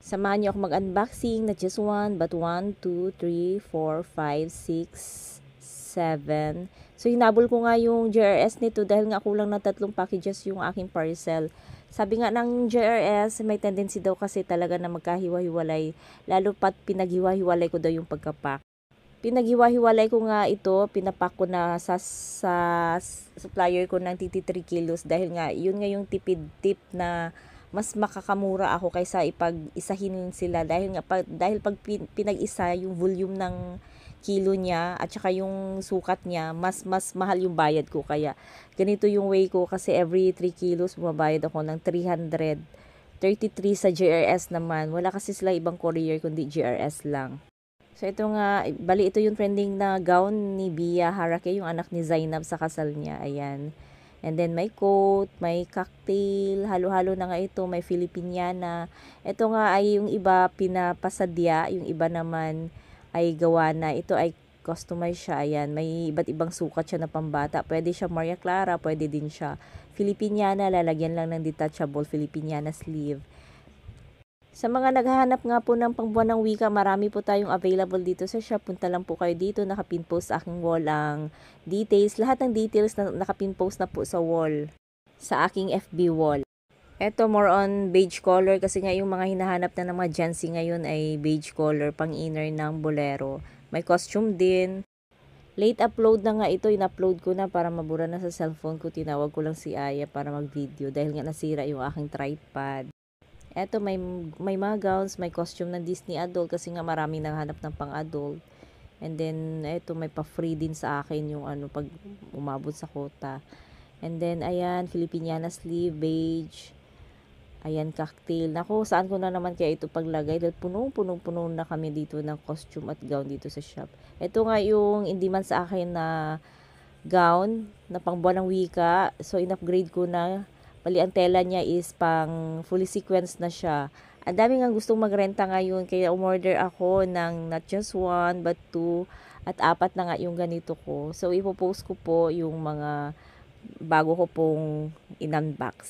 Samahan niyo ako mag-unboxing, not just one, but 1, 2, 3, 4, 5, 6, 7. So, hinabol ko nga yung JRS nito dahil nga kulang na 3 packages yung aking parcel. Sabi nga ng JRS, may tendency daw kasi talaga na magkahiwa-hiwalay, lalo pat pinaghiwa-hiwalay ko daw yung pagkapak. Pinaghiwa-hiwalay ko nga ito, pinapak ko na sa supplier ko ng 3 kilos dahil nga yun nga yung tipid tip na mas makakamura ako kaysa ipag-isahin sila dahil pag pinag-isa yung volume ng kilo niya at saka yung sukat niya, mas mahal yung bayad ko. Kaya ganito yung way ko kasi every 3 kilos bumabayad ako ng 333 sa GRS naman. Wala kasi sila ibang courier kundi GRS lang. So ito nga, bali ito yung trending na gown ni Bia Harake, yung anak ni Zainab sa kasal niya. Ayan. And then may coat, may cocktail, halo-halo na nga ito, may Filipiniana. Ito nga ay yung iba pinapasadya, yung iba naman ay gawa na. Ito ay customize siya. Ayan, may iba't ibang sukat siya na pambata. Pwede siya Maria Clara, pwede din siya Filipiniana, lalagyan lang ng detachable Filipiniana sleeve. Sa mga naghahanap nga po ng pangbuwan ng wika, marami po tayong available dito sa shop. Punta lang po kayo dito, nakapin-post sa aking wall ang details. Lahat ng details na nakapin-post na po sa wall, sa aking FB wall. Eto more on beige color kasi nga yung mga hinahanap na ng mga Gen Z ngayon ay beige color, pang inner ng bolero. May costume din. Late upload na nga ito, in-upload ko na para mabura na sa cellphone ko. Tinawag ko lang si Aya para mag-video dahil nga nasira yung aking tripod. Eto, may mga gowns, may costume ng Disney adult kasi nga maraming naghahanap ng pang-adult. And then, eto, may pa-free din sa akin yung ano, pag umabot sa quota. And then, ayan, Filipiniana sleeve, beige. Ayan, cocktail. Naku, saan ko na naman kaya ito paglagay? Dahil punong-puno na kami dito ng costume at gown dito sa shop. Ito nga yung hindi man sa akin na gown na pangbuwan ng wika. So, in-upgrade ko na. Bali, ang tela niya is pang fully sequence na siya. Ang dami nga gustong magrenta ngayon. Kaya umorder ako ng not just 1 but 2 at 4 na nga yung ganito ko. So, ipopost ko po yung mga bago ko pong in-unbox.